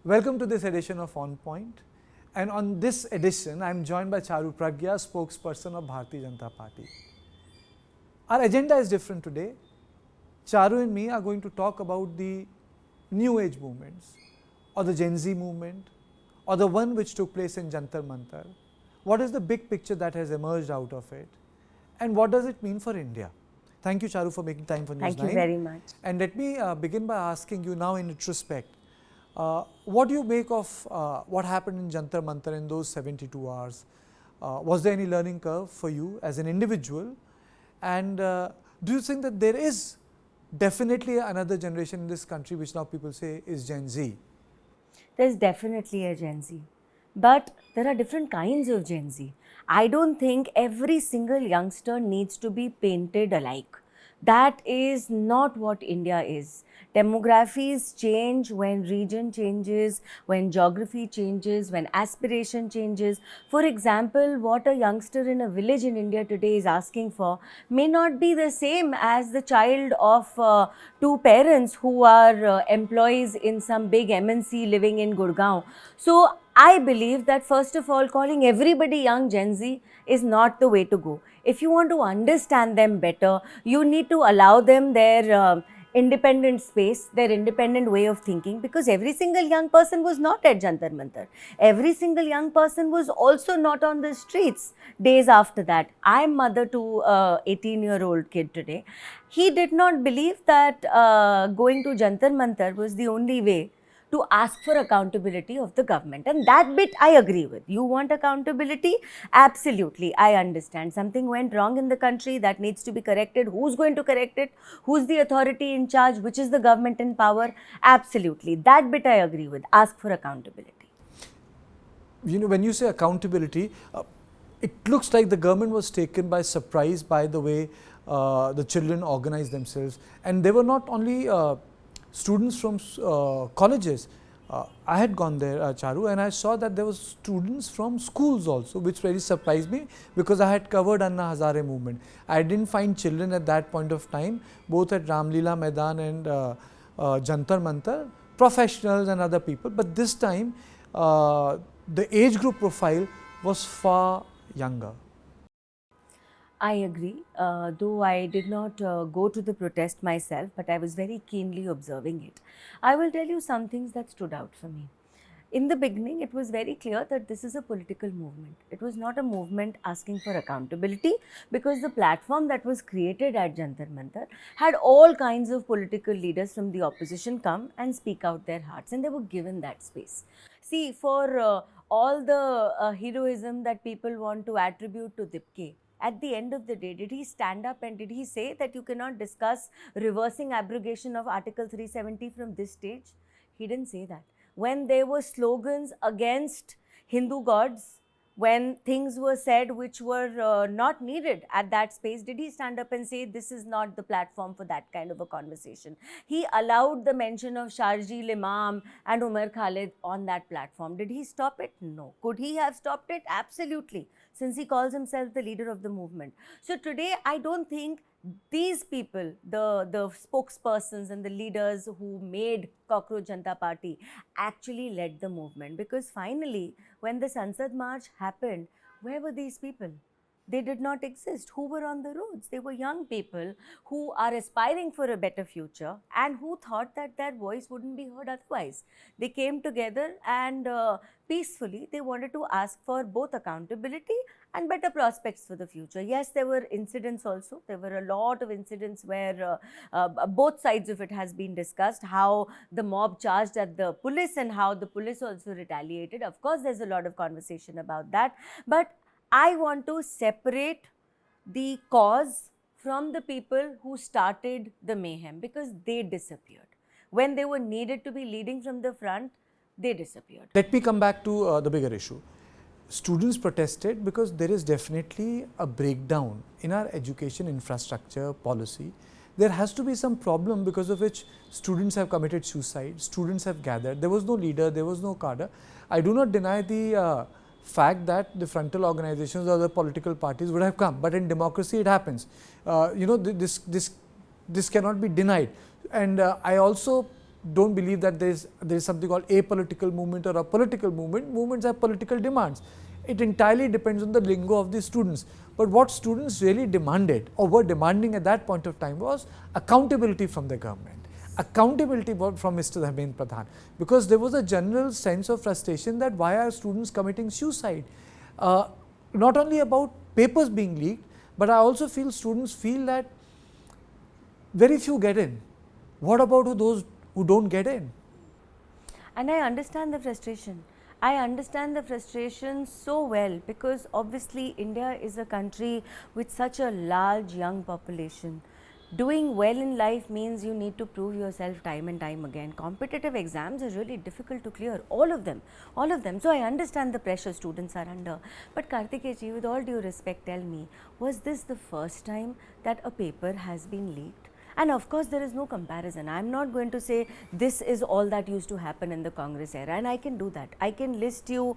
Welcome to this edition of On Point. And on this edition, I am joined by Charu Pragya, spokesperson of Bharatiya Janata Party. Our agenda is different today. Charu and me are going to talk about the new age movements, or the Gen Z movement, or the one which took place in Jantar Mantar. What is the big picture that has emerged out of it? And what does it mean for India? Thank you, Charu, for making time for News9. Thank you very much. And let me begin by asking you now in retrospect, what do you make of what happened in Jantar Mantar in those 72 hours? Was there any learning curve for you as an individual? And do you think that there is definitely another generation in this country which now people say is Gen Z? There's definitely a Gen Z. But there are different kinds of Gen Z. I don't think every single youngster needs to be painted alike. That is not what India is. Demographies change when region changes, when geography changes, when aspiration changes. For example, what a youngster in a village in India today is asking for may not be the same as the child of two parents who are employees in some big MNC living in Gurgaon. So I believe that first of all, calling everybody young Gen Z is not the way to go. If you want to understand them better, you need to allow them their independent space, their independent way of thinking, because every single young person was not at Jantar Mantar. Every single young person was also not on the streets days after that. I am mother to an 18-year-old kid today. He did not believe that going to Jantar Mantar was the only way to ask for accountability of the government. And that bit I agree with. You want accountability? Absolutely, I understand. Something went wrong in the country that needs to be corrected. Who's going to correct it? Who's the authority in charge? Which is the government in power? Absolutely, that bit I agree with. Ask for accountability. You know, when you say accountability, it looks like the government was taken by surprise by the way the children organized themselves. And they were not only students from colleges. I had gone there, Charu, and I saw that there were students from schools also, which very surprised me because I had covered Anna Hazare movement. I didn't find children at that point of time, both at Ramlila Maidan and Jantar Mantar, professionals and other people. But this time, the age group profile was far younger. I agree, though I did not go to the protest myself, but I was very keenly observing it. I will tell you some things that stood out for me. In the beginning, it was very clear that this is a political movement. It was not a movement asking for accountability, because the platform that was created at Jantar Mantar had all kinds of political leaders from the opposition come and speak out their hearts, and they were given that space. See, for all the heroism that people want to attribute to Dipke, at the end of the day, did he stand up and did he say that you cannot discuss reversing abrogation of Article 370 from this stage? He didn't say that. When there were slogans against Hindu gods, when things were said which were not needed at that space, did he stand up and say this is not the platform for that kind of a conversation? He allowed the mention of Sharjeel Imam and Umar Khalid on that platform. Did he stop it? No. Could he have stopped it? Absolutely, since he calls himself the leader of the movement. So today, I don't think these people, the spokespersons and the leaders who made Cockroach Janata Party actually led the movement, because finally, when the Sansad March happened, where were these people? They did not exist. Who were on the roads? They were young people who are aspiring for a better future and who thought that their voice wouldn't be heard otherwise. They came together and peacefully they wanted to ask for both accountability and better prospects for the future. Yes, there were incidents also. There were a lot of incidents where both sides of it has been discussed, how the mob charged at the police and how the police also retaliated. Of course, there's a lot of conversation about that. But I want to separate the cause from the people who started the mayhem, because they disappeared. When they were needed to be leading from the front, they disappeared. Let me come back to the bigger issue. Students protested because there is definitely a breakdown in our education infrastructure policy. There has to be some problem because of which students have committed suicide, students have gathered. There was no leader, there was no cadre. I do not deny the fact that the frontal organizations or the political parties would have come, but in democracy it happens. You know, this cannot be denied. And I also don't believe that there is something called a political movement or a political movement. Movements have political demands. It entirely depends on the lingo of the students. But what students really demanded or were demanding at that point of time was accountability from the government, accountability from Mr. Dharmendra Pradhan, because there was a general sense of frustration that why are students committing suicide? Not only about papers being leaked, but I also feel students feel that very few get in. What about those who don't get in? And I understand the frustration. I understand the frustration so well, because obviously India is a country with such a large young population. Doing well in life means you need to prove yourself time and time again. Competitive exams are really difficult to clear, all of them. So I understand the pressure students are under. But Kartikeji, with all due respect, tell me, was this the first time that a paper has been leaked? And of course, there is no comparison. I am not going to say this is all that used to happen in the Congress era, and I can do that. I can list you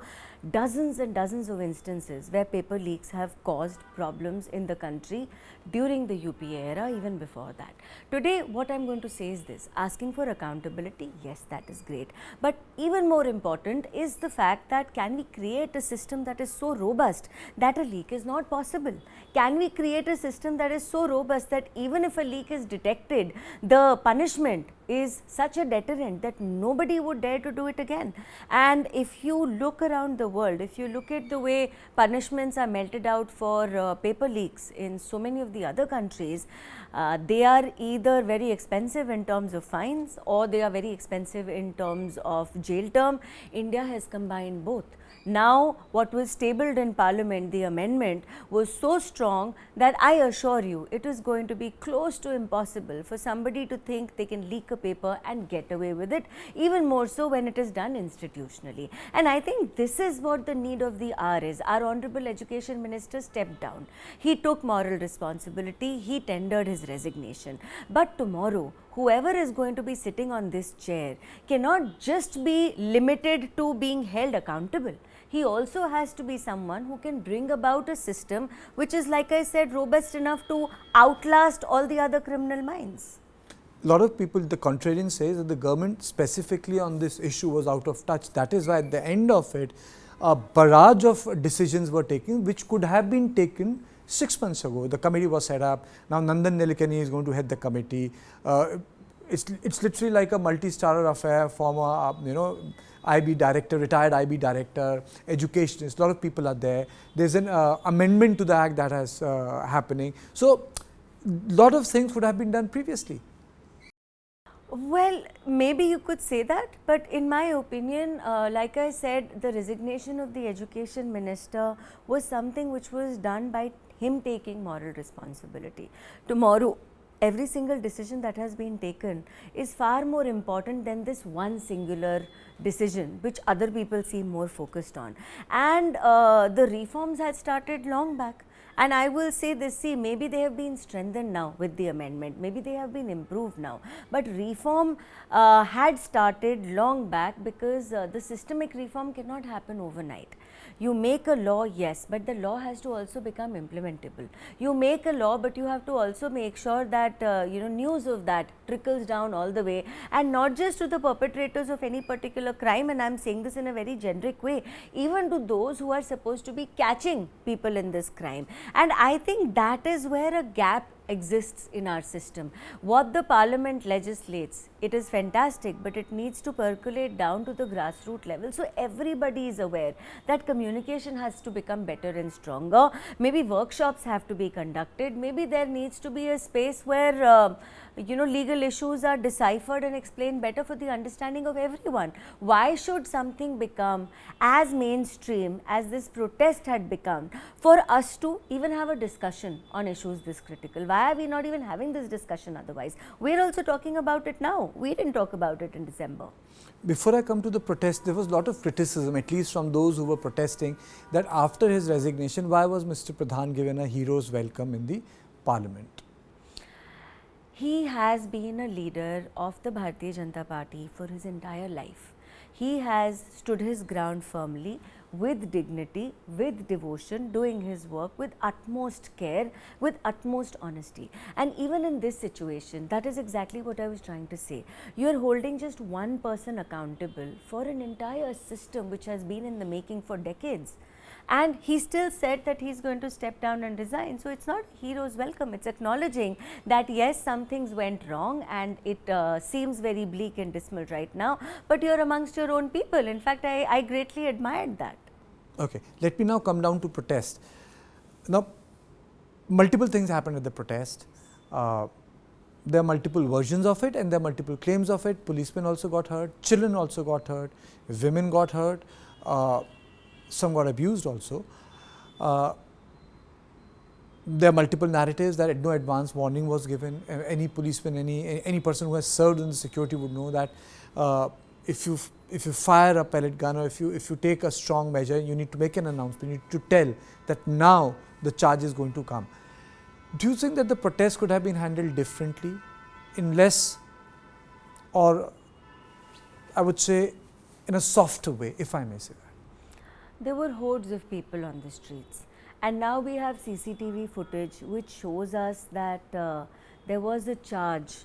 dozens and dozens of instances where paper leaks have caused problems in the country during the UPA era, even before that. Today, what I am going to say is this: asking for accountability, yes, that is great. But even more important is the fact that can we create a system that is so robust that a leak is not possible? Can we create a system that is so robust that even if a leak is detected, the punishment is such a deterrent that nobody would dare to do it again? And if you look around the world, if you look at the way punishments are melted out for paper leaks in so many of the other countries, they are either very expensive in terms of fines or they are very expensive in terms of jail term. India has combined both. Now, what was tabled in Parliament, the amendment, was so strong that I assure you it is going to be close to impossible for somebody to think they can leak a paper and get away with it, even more so when it is done institutionally. And I think this is what the need of the hour is. Our Honorable Education Minister stepped down. He took moral responsibility. He tendered his resignation. But tomorrow, whoever is going to be sitting on this chair cannot just be limited to being held accountable. He also has to be someone who can bring about a system which is, like I said, robust enough to outlast all the other criminal minds. A lot of people, the contrarian, says that the government specifically on this issue was out of touch. That is why at the end of it, a barrage of decisions were taken which could have been taken 6 months ago. The committee was set up. Now Nandan Nilekani is going to head the committee. It's literally like a multi-starrer affair. Former, IB director, retired IB director, educationists, a lot of people are there. There's an amendment to the act that has happening. So, a lot of things would have been done previously. Well, maybe you could say that, but in my opinion, like I said, the resignation of the education minister was something which was done by him taking moral responsibility. Tomorrow, every single decision that has been taken is far more important than this one singular decision which other people seem more focused on. And the reforms had started long back. And I will say this, see, maybe they have been strengthened now with the amendment, maybe they have been improved now, but reform had started long back, because the systemic reform cannot happen overnight. You make a law, yes, but the law has to also become implementable. You make a law, but you have to also make sure that news of that trickles down all the way, and not just to the perpetrators of any particular crime, and I am saying this in a very generic way, even to those who are supposed to be catching people in this crime. And I think that is where a gap exists in our system. What the parliament legislates, it is fantastic, but it needs to percolate down to the grassroots level, so everybody is aware that communication has to become better and stronger. Maybe workshops have to be conducted, maybe there needs to be a space where legal issues are deciphered and explained better for the understanding of everyone. Why should something become as mainstream as this protest had become for us to even have a discussion on issues this critical? Why are we not even having this discussion otherwise? We're also talking about it now. We didn't talk about it in December. Before I come to the protest, there was a lot of criticism, at least from those who were protesting, that after his resignation, why was Mr. Pradhan given a hero's welcome in the parliament? He has been a leader of the Bharatiya Janata Party for his entire life. he has stood his ground firmly, with dignity, with devotion, doing his work with utmost care, with utmost honesty. And even in this situation, that is exactly what I was trying to say. You are holding just one person accountable for an entire system which has been in the making for decades. And he still said that he's going to step down and resign. So it's not hero's welcome. It's acknowledging that yes, some things went wrong and it seems very bleak and dismal right now, but you're amongst your own people. In fact, I greatly admired that. Okay, let me now come down to protest. Now, multiple things happened at the protest. There are multiple versions of it and there are multiple claims of it. Policemen also got hurt, children also got hurt, women got hurt, some got abused also. There are multiple narratives that no advance warning was given. Any policeman, any person who has served in the security would know that if you fire a pellet gun or if you take a strong measure, you need to make an announcement, you need to tell that now the charge is going to come. Do you think that the protest could have been handled differently, in less, or I would say in a softer way, if I may say that? There were hordes of people on the streets, and now we have CCTV footage which shows us that there was a charge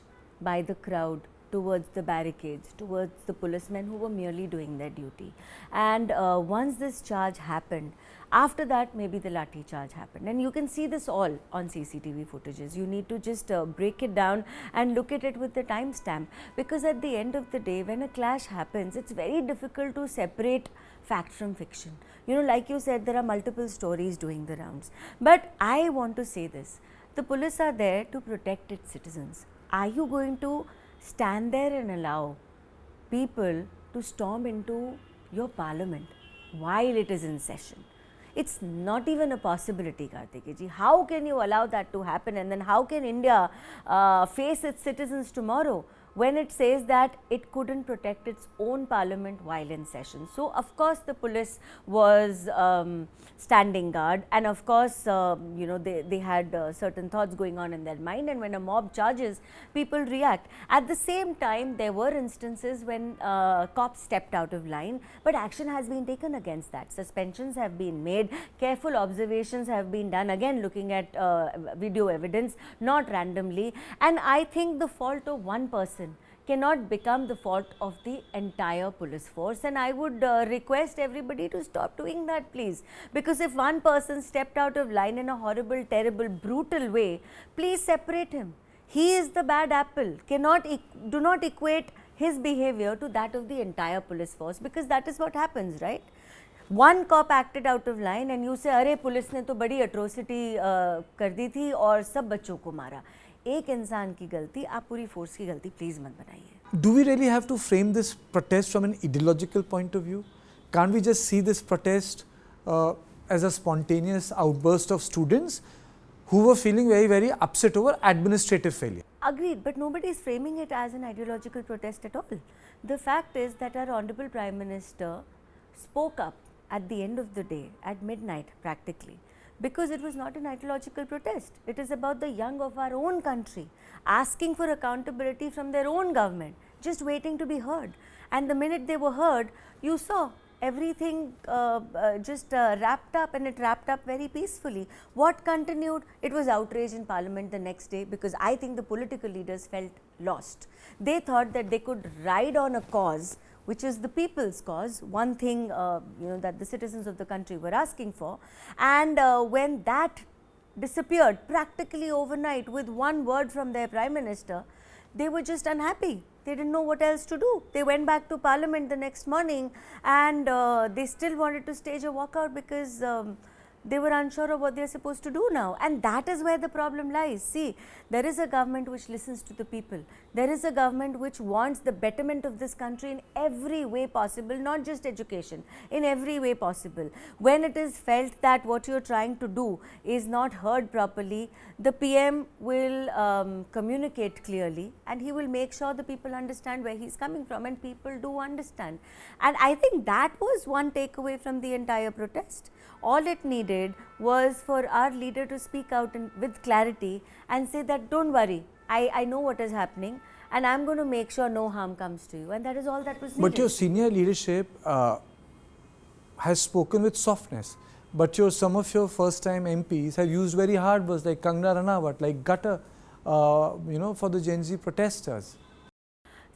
by the crowd towards the barricades, towards the policemen who were merely doing their duty. And once this charge happened, after that maybe the lathi charge happened, and you can see this all on CCTV footages. You need to just break it down and look at it with the timestamp, because at the end of the day, when a clash happens, it's very difficult to separate fact from fiction. You know, like you said, there are multiple stories doing the rounds. But I want to say this, the police are there to protect its citizens. Are you going to stand there and allow people to storm into your parliament while it is in session? It's not even a possibility, Kartikeya ji. How can you allow that to happen? And then how can India face its citizens tomorrow when it says that it couldn't protect its own parliament while in session? So, of course, the police was standing guard, and of course, you know, they had certain thoughts going on in their mind, and when a mob charges, people react. At the same time, there were instances when cops stepped out of line, but action has been taken against that. Suspensions have been made, careful observations have been done, again looking at video evidence, not randomly. And I think the fault of one person cannot become the fault of the entire police force, and I would request everybody to stop doing that, please, because if one person stepped out of line in a horrible, terrible, brutal way, please separate him. He is the bad apple. Do not equate his behavior to that of the entire police force, because that is what happens, right? One cop acted out of line and you say, अरे police ने तो बड़ी atrocity कर दी थी और सब बच्चों को मारा. एक इंसान की गलती, आप पूरी फोर्स की गलती प्लीज मत बनाइए. Do we really have to frame this protest from an ideological point of view? Can't we just see this protest as a spontaneous outburst of students who were feeling very, very upset over administrative failure? Agreed, but nobody is framing it as an ideological protest at all. The fact is that our Honorable Prime Minister spoke up at the end of the day, at midnight practically, because it was not an ideological protest. It is about the young of our own country asking for accountability from their own government, just waiting to be heard. And the minute they were heard, you saw everything just wrapped up, and it wrapped up very peacefully. What continued? It was outrage in Parliament the next day, because I think the political leaders felt lost. They thought that they could ride on a cause which is the people's cause, one thing you know, that the citizens of the country were asking for, and when that disappeared practically overnight with one word from their Prime Minister, they were just unhappy. They didn't know what else to do. They went back to Parliament the next morning, and they still wanted to stage a walkout because they were unsure of what they are supposed to do now. And that is where the problem lies. See, there is a government which listens to the people. There is a government which wants the betterment of this country in every way possible, not just education, in every way possible. When it is felt that what you are trying to do is not heard properly, the PM will communicate clearly, and he will make sure the people understand where he is coming from, and people do understand. And I think that was one takeaway from the entire protest. All it needed was for our leader to speak out with clarity and say that don't worry, I know what is happening, and I'm going to make sure no harm comes to you, and that is all that was needed. But your senior leadership has spoken with softness, but some of your first time MPs have used very hard words like Kangana, Ranaut, like gutter, for the Gen Z protesters.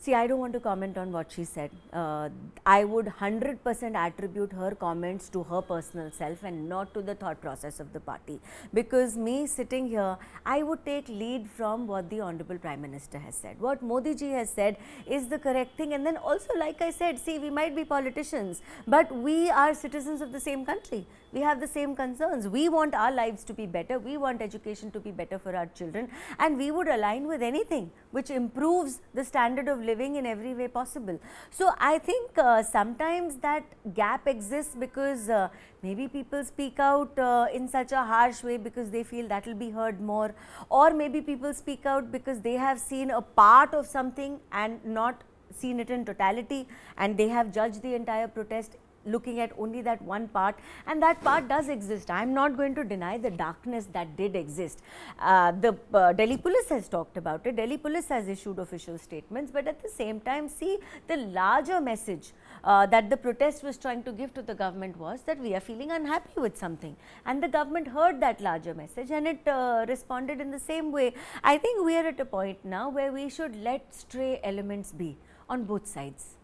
See, I don't want to comment on what she said. I would 100% attribute her comments to her personal self and not to the thought process of the party. Because me sitting here, I would take lead from what the Honorable Prime Minister has said. What Modi ji has said is the correct thing. And then also, like I said, see, we might be politicians, but we are citizens of the same country. We have the same concerns. We want our lives to be better. We want education to be better for our children. And we would align with anything which improves the standard of living in every way possible. So I think sometimes that gap exists because maybe people speak out in such a harsh way because they feel that will be heard more, or maybe people speak out because they have seen a part of something and not seen it in totality, and they have judged the entire protest looking at only that one part, and that part does exist. I am not going to deny the darkness that did exist. The Delhi police has talked about it, Delhi police has issued official statements, but at the same time, see, the larger message that the protest was trying to give to the government was that we are feeling unhappy with something, and the government heard that larger message and it responded in the same way. I think we are at a point now where we should let stray elements be on both sides.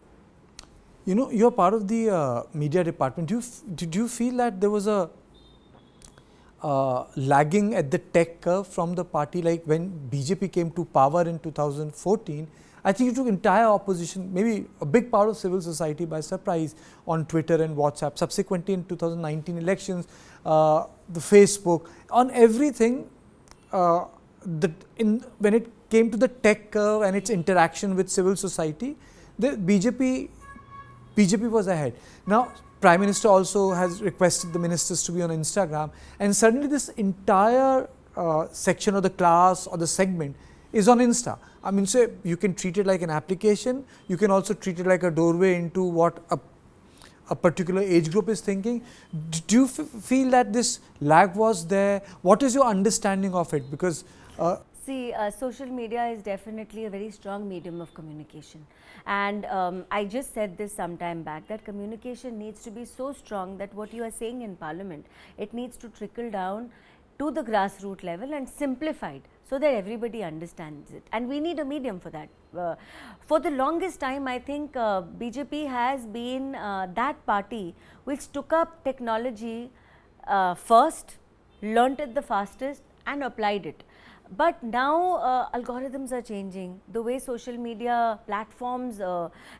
You know, you're part of the media department. Did you feel that there was a lagging at the tech curve from the party? Like when BJP came to power in 2014, I think it took entire opposition, maybe a big part of civil society by surprise on Twitter and WhatsApp. Subsequently in 2019 elections, the Facebook, on everything, when it came to the tech curve and its interaction with civil society, the BJP was ahead. Now, Prime Minister also has requested the ministers to be on Instagram, and suddenly this entire section of the class or the segment is on Insta. I mean, so you can treat it like an application, you can also treat it like a doorway into what a particular age group is thinking. Do you feel that this lag was there? What is your understanding of it? Because see, social media is definitely a very strong medium of communication, and I just said this some time back, that communication needs to be so strong that what you are saying in Parliament, it needs to trickle down to the grassroots level and simplified so that everybody understands it, and we need a medium for that. For the longest time, I think BJP has been that party which took up technology first, learnt it the fastest and applied it. But now algorithms are changing, the way social media platforms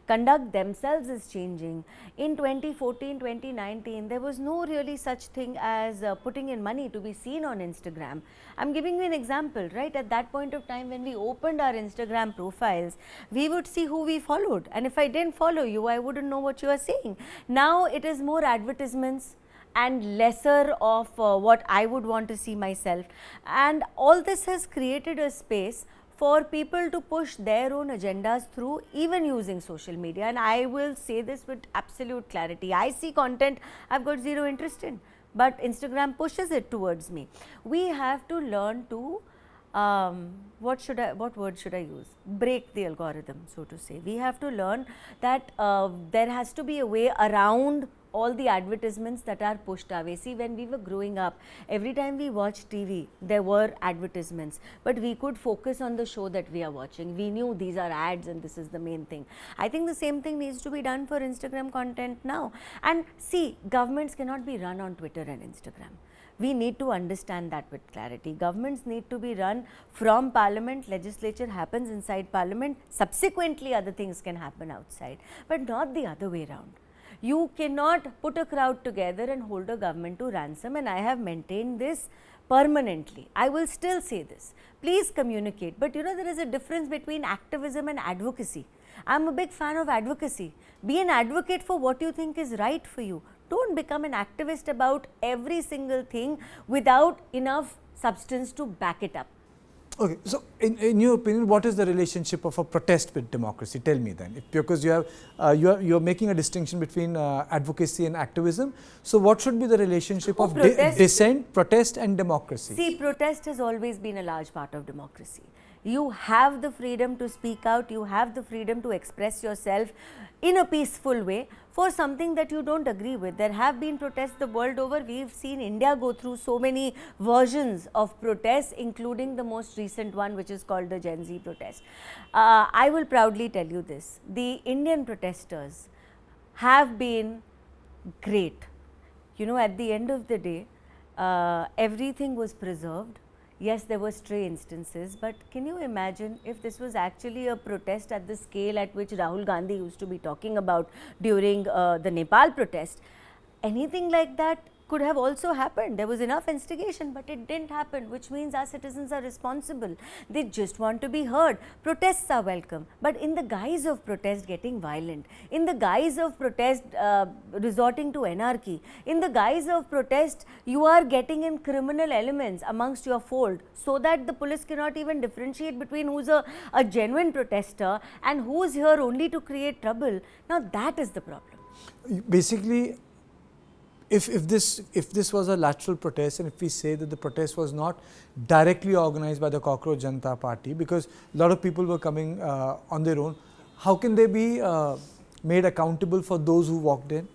conduct themselves is changing. In 2014, 2019, there was no really such thing as putting in money to be seen on Instagram. I'm giving you an example, right? At that point of time when we opened our Instagram profiles, we would see who we followed, and if I didn't follow you, I wouldn't know what you are saying. Now it is more advertisements and lesser of what I would want to see myself, and all this has created a space for people to push their own agendas through, even using social media. And I will say this with absolute clarity, I see content I've got zero interest in, but Instagram pushes it towards me. We have to learn to what word should I use? Break the algorithm, so to say. We have to learn that there has to be a way around all the advertisements that are pushed our way. See, when we were growing up, every time we watched TV, there were advertisements, but we could focus on the show that we are watching. We knew these are ads and this is the main thing. I think the same thing needs to be done for Instagram content now. And see, governments cannot be run on Twitter and Instagram. We need to understand that with clarity. Governments need to be run from Parliament, legislature happens inside Parliament, subsequently other things can happen outside, but not the other way around. You cannot put a crowd together and hold a government to ransom, and I have maintained this permanently. I will still say this. Please communicate. But you know, there is a difference between activism and advocacy. I am a big fan of advocacy. Be an advocate for what you think is right for you. Don't become an activist about every single thing without enough substance to back it up. Okay, so in your opinion, what is the relationship of a protest with democracy? Tell me then, because you have you're making a distinction between advocacy and activism. So what should be the relationship of dissent, protest, and democracy? See, protest has always been a large part of democracy. You have the freedom to speak out, you have the freedom to express yourself in a peaceful way for something that you don't agree with. There have been protests the world over. We've seen India go through so many versions of protests, including the most recent one, which is called the Gen Z protest. I will proudly tell you this, the Indian protesters have been great. You know, at the end of the day, everything was preserved. Yes, there were stray instances, but can you imagine if this was actually a protest at the scale at which Rahul Gandhi used to be talking about during the Nepal protest? Anything like that could have also happened. There was enough instigation, but it didn't happen, which means our citizens are responsible. They just want to be heard. Protests are welcome, but in the guise of protest getting violent, in the guise of protest resorting to anarchy, in the guise of protest you are getting in criminal elements amongst your fold, so that the police cannot even differentiate between who's a genuine protester and who's here only to create trouble. Now that is the problem. Basically, if this was a lateral protest, and if we say that the protest was not directly organized by the Cockroach Janata Party, because a lot of people were coming on their own, how can they be made accountable for those who walked in?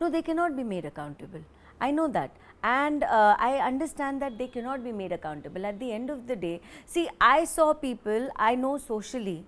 No, they cannot be made accountable. I know that, and I understand that they cannot be made accountable. At the end of the day, see, I saw people I know socially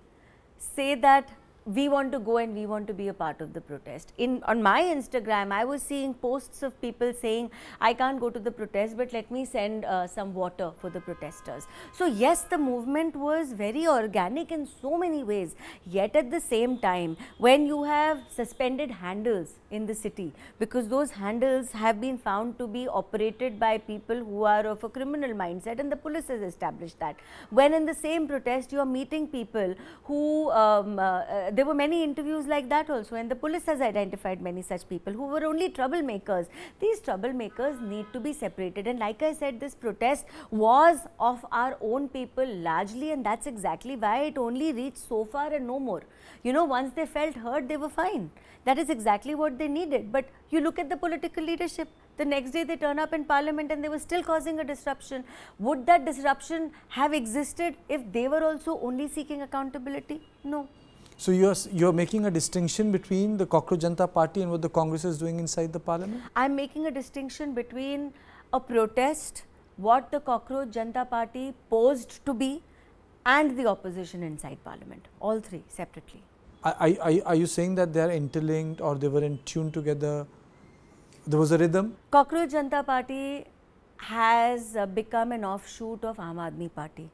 say that we want to go and we want to be a part of the protest. On my Instagram, I was seeing posts of people saying, I can't go to the protest, but let me send some water for the protesters. So yes, the movement was very organic in so many ways. Yet at the same time, when you have suspended handles in the city, because those handles have been found to be operated by people who are of a criminal mindset, and the police has established that. When in the same protest, you are meeting people who there were many interviews like that also, and the police has identified many such people who were only troublemakers. These troublemakers need to be separated, and like I said, this protest was of our own people largely, and that's exactly why it only reached so far and no more. You know, once they felt heard, they were fine. That is exactly what they needed. But you look at the political leadership, the next day they turn up in parliament and they were still causing a disruption. Would that disruption have existed if they were also only seeking accountability? No. So you're making a distinction between the Cockroach Janata Party and what the Congress is doing inside the parliament? I'm making a distinction between a protest, what the Cockroach Janata Party posed to be, and the opposition inside parliament. All three separately. Are you saying that they are interlinked or they were in tune together? There was a rhythm? Cockroach Janata Party has become an offshoot of Aam Aadmi Party,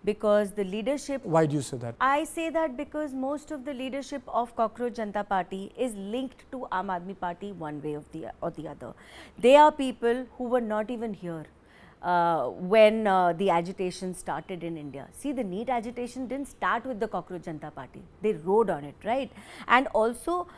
because the leadership... Why do you say that? I say that because most of the leadership of Cockroach Janata Party is linked to Aam Aadmi Party one way or the other. They are people who were not even here when the agitation started in India. See, the NEET agitation didn't start with the Cockroach Janata Party. They rode on it, right? And also,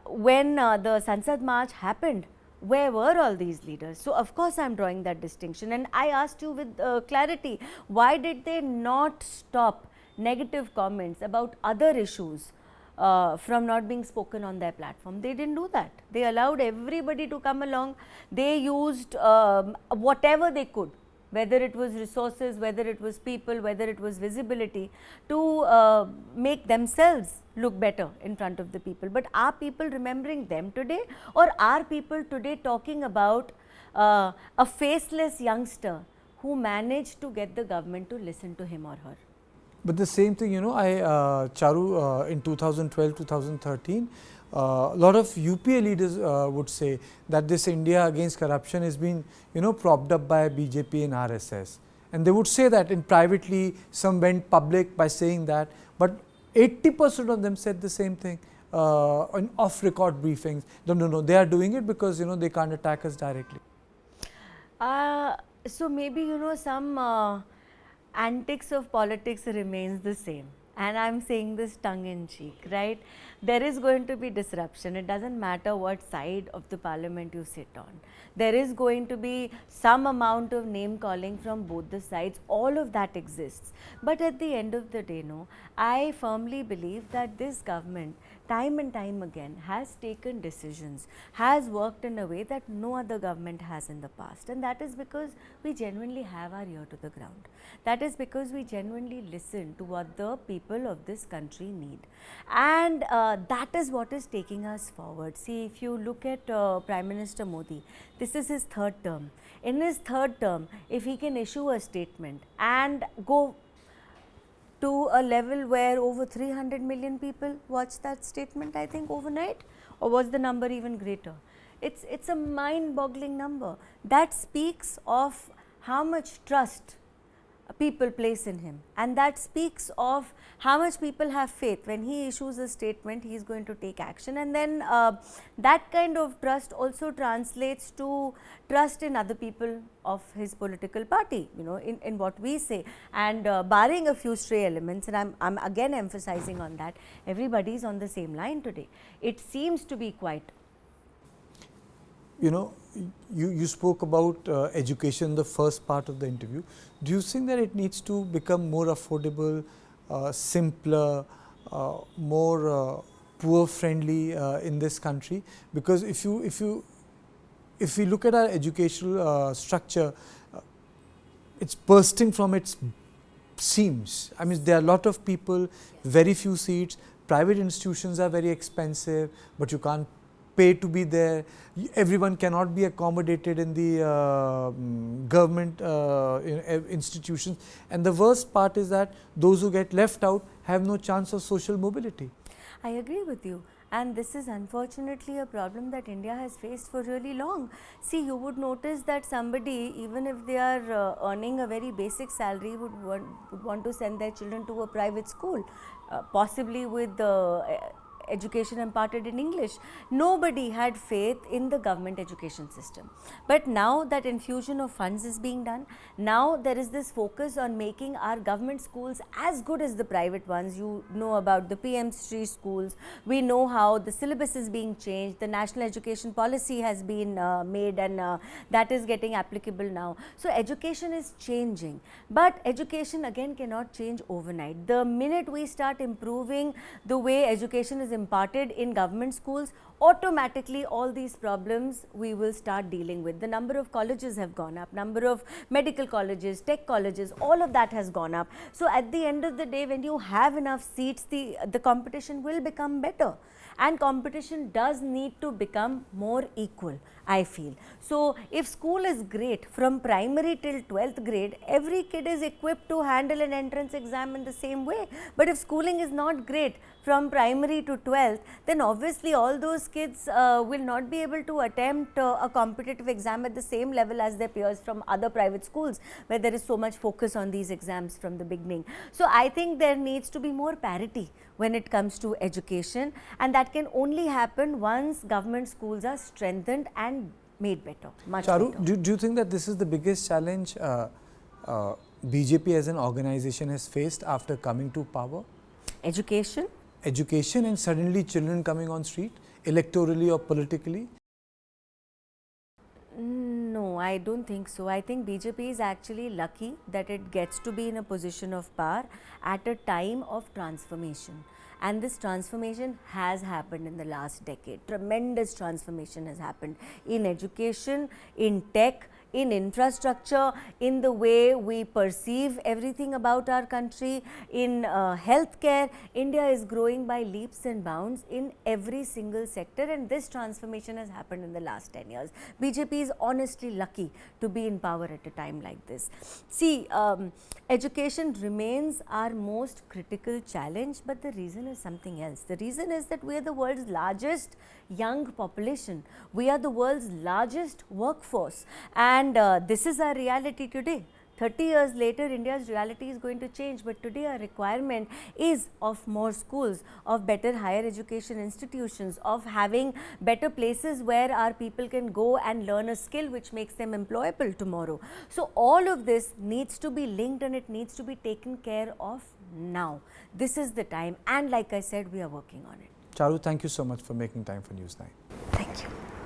when the Sansad March happened, where were all these leaders? So, of course, I am drawing that distinction, and I asked you with clarity, why did they not stop negative comments about other issues from not being spoken on their platform? They didn't do that. They allowed everybody to come along. They used whatever they could, whether it was resources, whether it was people, whether it was visibility, to make themselves look better in front of the people. But are people remembering them today, or are people today talking about a faceless youngster who managed to get the government to listen to him or her? But the same thing, you know, Charu, in 2012, 2013, a lot of UPA leaders would say that this India against corruption is being, you know, propped up by BJP and RSS. And they would say that, and privately some went public by saying that, but 80% of them said the same thing on off-record briefings. No, they are doing it because, you know, they can't attack us directly. So maybe, you know, some antics of politics remains the same, and I'm saying this tongue in cheek, right? There is going to be disruption. It doesn't matter what side of the parliament you sit on. There is going to be some amount of name calling from both the sides. All of that exists. But at the end of the day, no, I firmly believe that this government time and time again has taken decisions, has worked in a way that no other government has in the past, and that is because we genuinely have our ear to the ground. That is because we genuinely listen to what the people of this country need, and that is what is taking us forward. See, if you look at Prime Minister Modi, this is his third term. In his third term, if he can issue a statement and go to a level where over 300 million people watch that statement, I think overnight, or was the number even greater? It's a mind-boggling number. That speaks of how much trust people place in him, and that speaks of how much people have faith. When he issues a statement, he is going to take action, and then that kind of trust also translates to trust in other people of his political party, you know, in what we say, and barring a few stray elements, and I'm again emphasizing on that, everybody is on the same line today. It seems to be quite. You know, you spoke about education in the first part of the interview. Do you think that it needs to become more affordable, simpler, more poor friendly in this country? Because if we look at our educational structure, it's bursting from its seams. I mean, there are a lot of people, very few seats. Private institutions are very expensive, but you can't pay to be there. Everyone cannot be accommodated in the government institutions, and the worst part is that those who get left out have no chance of social mobility. I agree with you, and this is unfortunately a problem that India has faced for really long. See, you would notice that somebody, even if they are earning a very basic salary, would want to send their children to a private school, possibly with education imparted in English. Nobody had faith in the government education system. But now that infusion of funds is being done, now there is this focus on making our government schools as good as the private ones. You know about the PM Shri schools. We know how the syllabus is being changed. The national education policy has been made, and that is getting applicable now. So education is changing, but education again cannot change overnight. The minute we start improving the way education is imparted in government schools, automatically all these problems we will start dealing with. The number of colleges have gone up, number of medical colleges, tech colleges, all of that has gone up. So at the end of the day, when you have enough seats, the competition will become better, and competition does need to become more equal, I feel. So if school is great from primary till 12th grade, every kid is equipped to handle an entrance exam in the same way. But if schooling is not great from primary to 12th, then obviously all those kids will not be able to attempt a competitive exam at the same level as their peers from other private schools, where there is so much focus on these exams from the beginning. So I think there needs to be more parity when it comes to education, and that can only happen once government schools are strengthened and made better, much Charu, better. do you think that this is the biggest challenge BJP as an organization has faced after coming to power? Education? Education, and suddenly children coming on street, electorally or politically? No, I don't think so. I think BJP is actually lucky that it gets to be in a position of power at a time of transformation. And this transformation has happened in the last decade. Tremendous transformation has happened in education, in tech, in infrastructure, in the way we perceive everything about our country, in healthcare. India is growing by leaps and bounds in every single sector, and this transformation has happened in the last 10 years. BJP is honestly lucky to be in power at a time like this. See, education remains our most critical challenge, but the reason is something else. The reason is that we are the world's largest young population. We are the world's largest workforce, and this is our reality today. 30 years later, India's reality is going to change, but today our requirement is of more schools, of better higher education institutions, of having better places where our people can go and learn a skill which makes them employable tomorrow. So all of this needs to be linked, and it needs to be taken care of now. This is the time, and like I said, we are working on it. Charu, thank you so much for making time for News9.